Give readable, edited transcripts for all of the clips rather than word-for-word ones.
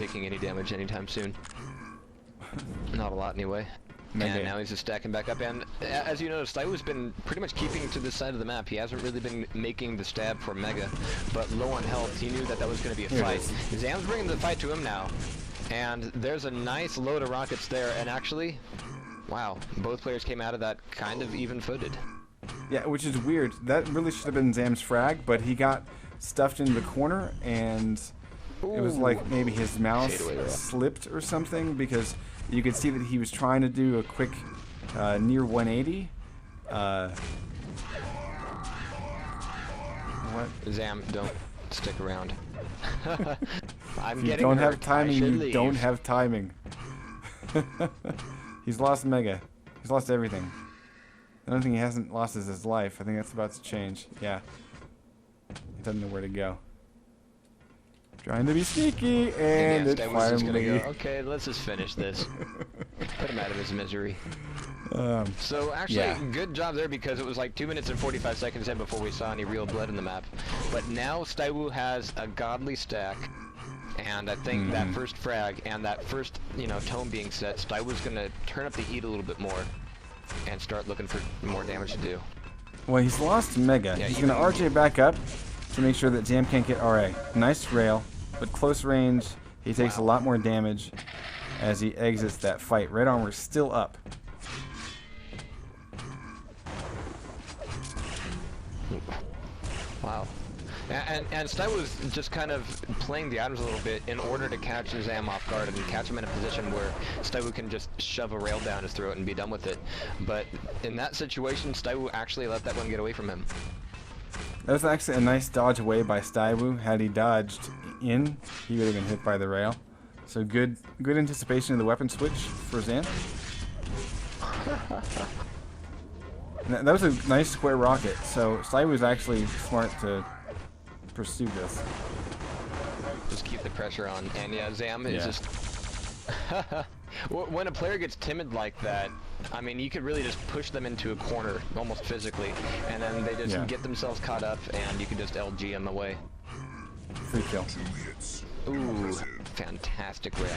taking any damage anytime soon. Not a lot anyway. And now he's just stacking back up, and as you noticed, Stywoo's been pretty much keeping to this side of the map. He hasn't really been making the stab for Mega, but low on health, he knew that that was going to be a fight. Zam's bringing the fight to him now, and there's a nice load of rockets there, and actually, wow, both players came out of that kind of even-footed. Yeah, which is weird. That really should have been Zam's frag, but he got stuffed into the corner, and it was like maybe his mouse slipped or something, because you could see that he was trying to do a quick near 180. What? Zam, don't stick around. If you don't have timing, you don't have timing. He's lost Mega. He's lost everything. The only thing he hasn't lost is his life. I think that's about to change. Yeah. He doesn't know where to go. Trying to be sneaky, and it finally... Go, okay, let's just finish this. Put him out of his misery. So actually, good job there, because it was like 2 minutes and 45 seconds in before we saw any real blood in the map. But now Stywoo has a godly stack, and I think that first frag and that first, tone being set, Stywoo's gonna turn up the heat a little bit more and start looking for more damage to do. Well, he's lost Mega. Yeah, he's gonna RJ back up to make sure that Zam can't get RA. Nice rail, but close range, he takes a lot more damage as he exits that fight. Red armor's still up. Wow. And Stywoo's just kind of playing the items a little bit in order to catch Zam off guard and catch him in a position where Stywoo can just shove a rail down his throat and be done with it. But in that situation, Stywoo actually let that one get away from him. That was actually a nice dodge away by Stywoo. Had he dodged in, he would have been hit by the rail. So good anticipation of the weapon switch for Zam. That was a nice square rocket, so Stywoo was actually smart to pursue this. Just keep the pressure on, and yeah, Zam is just... When a player gets timid like that, I mean, you could really just push them into a corner, almost physically, and then they just get themselves caught up, and you can just LG them away. Free kill. Ooh, fantastic rail.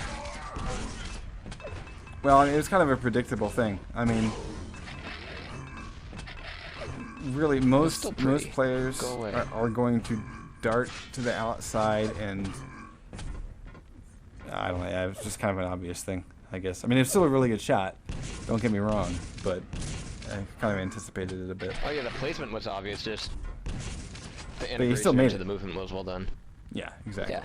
Well, it was kind of a predictable thing. I mean, really, most players are going to dart to the outside, and I don't know. Yeah, it's just kind of an obvious thing, I guess. I mean, it's still a really good shot. Don't get me wrong, but I kind of anticipated it a bit. Oh yeah, the placement was obvious. Just the but he still made it. The movement was well done. Yeah, exactly. Yeah.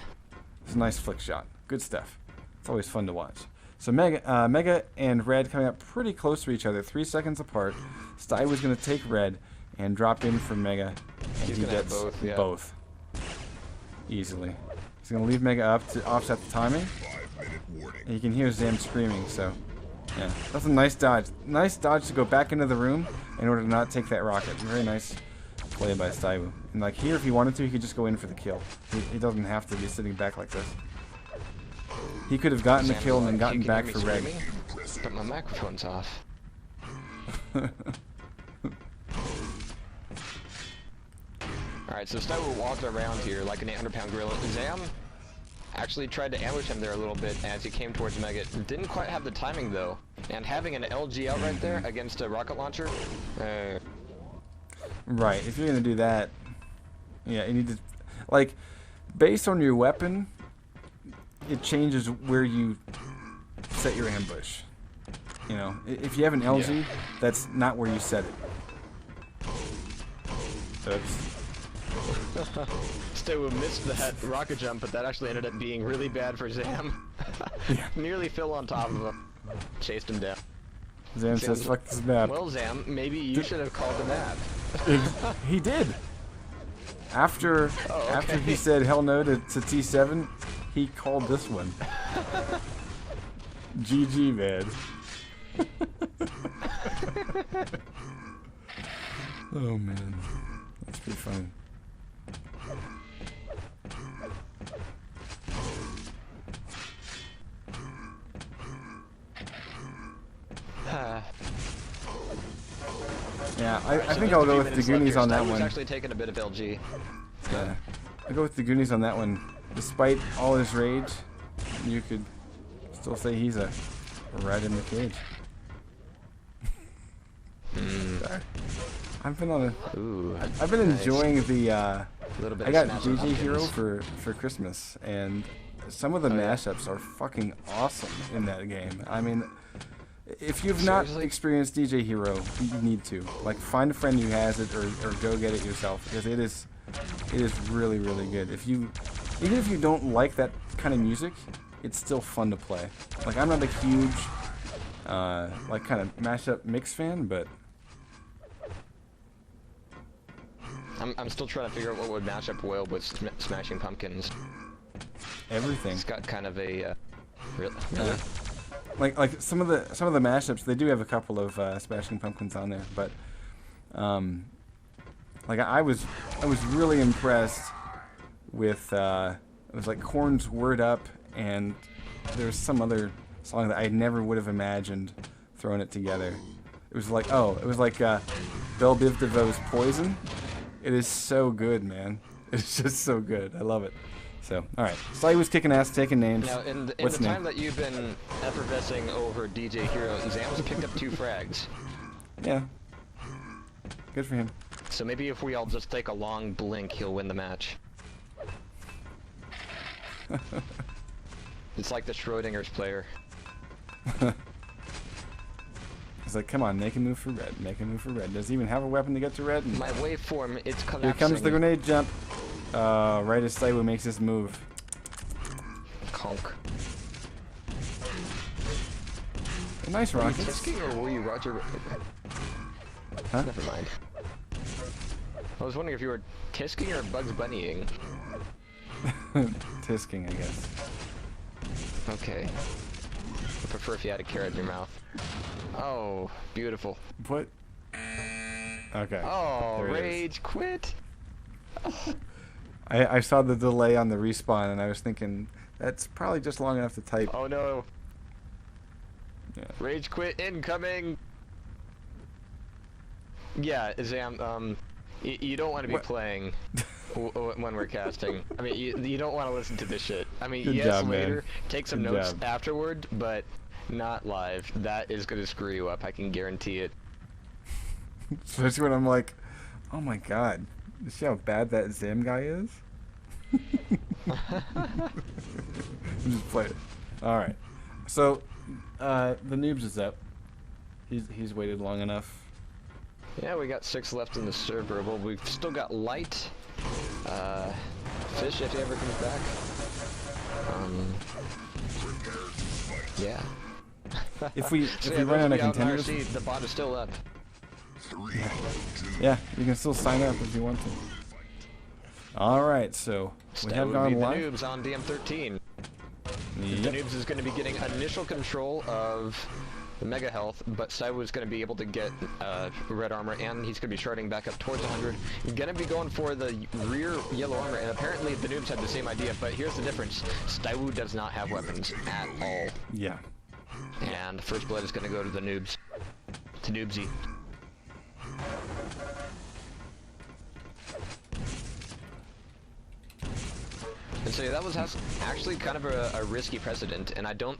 It's a nice flick shot. Good stuff. It's always fun to watch. So Mega and Red coming up pretty close to each other, 3 seconds apart. Stywoo's going to take Red and drop in for Mega, and he gets both easily. He's going to leave Mega up to offset the timing. And you can hear Zam screaming, so yeah. That's a nice dodge. Nice dodge to go back into the room in order to not take that rocket. Very nice play by Stywoo. And like here, if he wanted to, he could just go in for the kill. He doesn't have to be sitting back like this. He could have gotten the kill and then gotten back for Red. But my microphone's off. Alright, so Stywoo walked around here like an 800-pound gorilla. Zam actually tried to ambush him there a little bit as he came towards Mega. Didn't quite have the timing though. And having an LG out right there against a rocket launcher... Right, if you're going to do that, yeah, you need to... Like, based on your weapon, it changes where you set your ambush. You know, if you have an LG, that's not where you set it. Oops. Stywoo missed that rocket jump, but that actually ended up being really bad for Zam. Nearly fell on top of him. Chased him down. Zam says, fuck this map. Well, Zam, maybe you should have called the map. He did. After he said hell no to T7, he called this one. GG, man. Oh, man. That's pretty funny. Yeah, I think I'll go with the Goonies on that one. Actually taking a bit of LG. Yeah, I'll go with the Goonies on that one. Despite all his rage, you could still say he's a rat in the cage. Sorry. I've been on a. Ooh. I've been nice. enjoying the. Little bit I of got Smashing DJ Hero Pumpkins. for Christmas, and some of the yeah. mashups are fucking awesome in that game. I mean, if you've not Seriously? experienced DJ Hero, you need to. Like, find a friend who has it, or go get it yourself, because it is really really good. Even if you don't like that kind of music, it's still fun to play. Like, I'm not a huge like kind of mashup mix fan, but I'm still trying to figure out what would match up well with Smashing Pumpkins. everything. It's got kind of a really. Like some of the mashups, they do have a couple of Smashing Pumpkins on there, but like I was really impressed with it was like Korn's Word Up, and there's some other song that I never would have imagined throwing it together. It was like Belle Biv DeVoe's Poison. It is so good, man. It's just so good. I love it. So, all right. Sly was kicking ass, taking names. Now, in the What's time new? that you've been effervescing over DJ Hero, Zam's picked up 2 frags. Yeah. Good for him. So maybe if we all just take a long blink, he'll win the match. It's like the Schrodinger's player. He's like, come on, make a move for red. Make a move for red. Does he even have a weapon to get to red? My waveform, it's collapsing. Here comes the grenade jump. Right as Saiwu makes this move. Conk. A nice Were you rocket. Tisking or were you Roger? Huh? Never mind. I was wondering if you were Tisking or Bugs Bunnying. Tisking, I guess. Okay. I prefer if you had a carrot in your mouth. Oh, beautiful. What? Okay. Oh, There it is. rage quit. I saw the delay on the respawn, and I was thinking, that's probably just long enough to type. Oh no. Yeah. Rage quit incoming. Yeah, Zam, you don't want to be What? playing when we're casting. I mean, you don't want to listen to this shit. I mean, Good yes, job, later, man. take some Good notes job. afterward, but not live. That is going to screw you up, I can guarantee it. Especially when I'm like, oh my god, you see how bad that Zam guy is? Just play it. Alright. So, the noobs is up. He's waited long enough. Yeah, we got 6 left in the server. Well, we've still got Light, Fish if he ever comes back. Yeah. If we So if yeah, we run those out of of you out in contenders, RC, the bot is still up. yeah, you can still sign up if you want to. Alright, so we That have would gone be the live. noobs on DM13. The Yep. noobs is going to be getting initial control of the Mega Health, but Saiwu is going to be able to get red armor, and he's going to be sharding back up towards 100. He's going to be going for the rear yellow armor, and apparently the noobs had the same idea, but here's the difference. Saiwu does not have weapons at all. Yeah. And first blood is going to go to the noobs. To Noobsy. And so yeah, that was actually kind of a risky precedent, and I think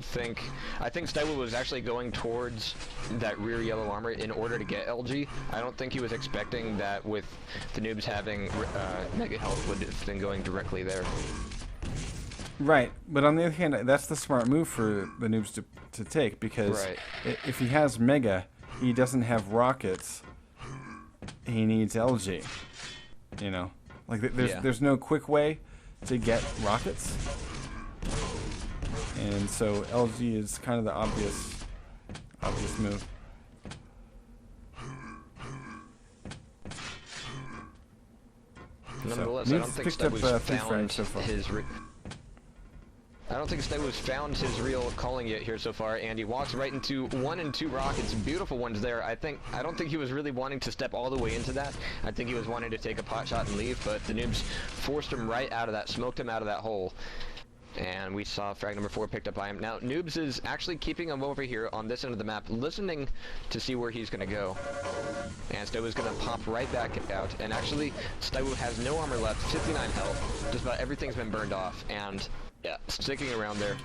Saiwu was actually going towards that rear yellow armor in order to get LG. I don't think he was expecting that with the noobs having Mega Health would have been going directly there. Right, but on the other hand, that's the smart move for the noobs to take, because Right. if he has Mega, he doesn't have rockets. He needs LG. You know, like Yeah. there's no quick way to get rockets, and so LG is kind of the obvious move. Nonetheless, Noobs I don't think picked up, Saiwu's 3 found frames so far. I don't think Saiwu's found his real calling yet here so far, and he walks right into 1 and 2 rockets, beautiful ones there. I don't think he was really wanting to step all the way into that. I think he was wanting to take a pot shot and leave, but the noobs forced him right out of that, smoked him out of that hole. And we saw frag number 4 picked up by him. Now, Noobs is actually keeping him over here on this end of the map, listening to see where he's going to go. And Saiwu is going to pop right back out. And actually, Saiwu has no armor left, 59 health. Just about everything's been burned off. And Yeah, sticking around there.